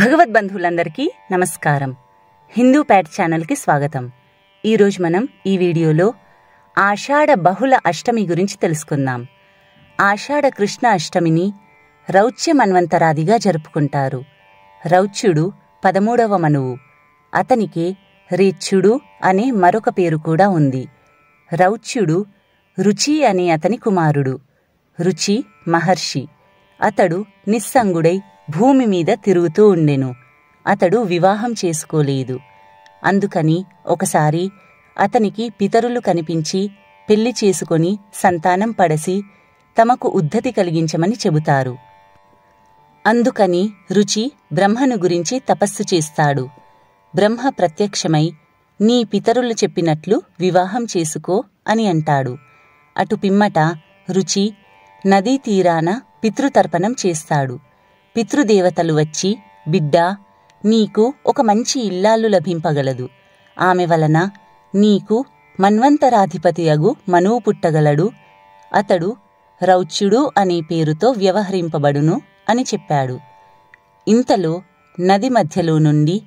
భగవద్బంధువులందరికీ నమస్కారం. హిందూ ప్యాట్ ఛానల్కి స్వాగతం. ఈరోజు మనం ఈ వీడియోలో ఆషాఢ బహుళ అష్టమి గురించి తెలుసుకుందాం. ఆషాఢ కృష్ణ అష్టమిని రౌచ్య మన్వంతరాదిగా జరుపుకుంటారు. రౌచ్యుడు 13వ మనువు. అతనికి రేచ్యుడు అనే మరొక పేరు కూడా ఉంది. రౌచ్యుడు రుచి అనే అతని కుమారుడు. రుచి మహర్షి. అతడు నిస్సంగుడై భూమి మీద తిరుగుతూ ఉండెను. అతడు వివాహం చేసుకోలేదు. అందుకని ఒకసారి అతనికి పితరులు కనిపించి పెళ్లి చేసుకొని సంతానం పడసి తమకు ఉద్ధతి కలిగించమని చెబుతారు. అందుకని రుచి బ్రహ్మను గురించి తపస్సు చేస్తాడు. బ్రహ్మ ప్రత్యక్షమై నీ పితరులు చెప్పినట్లు వివాహం చేసుకో అని అంటాడు. అటు పిమ్మట రుచి నదీ తీరాన పితృతర్పణం చేస్తాడు. పితృదేవతలు వచ్చి, బిడ్డా, నీకు ఒక మంచి ఇల్లాలు లభింపగలదు. ఆమె వలన నీకు మన్వంతరాధిపతియగు మనువు పుట్టగలడు. అతడు రౌచ్యుడు అనే పేరుతో వ్యవహరింపబడును అని చెప్పాడు. ఇంతలో నది మధ్యలో నుండి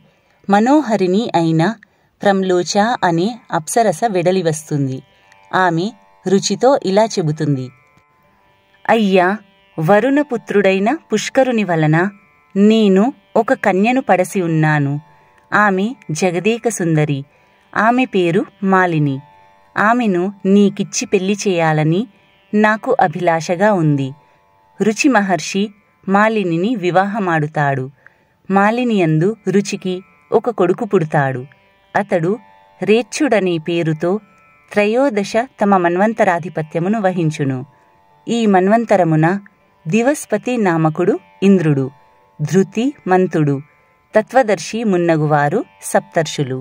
మనోహరిణి అయిన ప్రమ్లోచ అనే అప్సరస వెడలివస్తుంది. ఆమె రుచితో ఇలా చెబుతుంది: అయ్యా, వరుణపుత్రుడైన పుష్కరుని వలన నేను ఒక కన్యను పడసి ఉన్నాను. ఆమె జగదేక సుందరి. ఆమె పేరు మాలిని. ఆమెను నీకిచ్చి పెళ్లి చేయాలని నాకు అభిలాషగా ఉంది. రుచి మహర్షి మాలినిని వివాహమాడుతాడు. మాలినియందు రుచికి ఒక కొడుకు పుడతాడు. అతడు రేచ్యుడనే పేరుతో 13 తమ మన్వంతరాధిపత్యమును వహించును. ఈ మన్వంతరమున దివస్పతి నామకుడు ఇంద్రుడు, ధృతి మంతుడు, తత్వదర్శి మున్నగువారు సప్తర్షులు.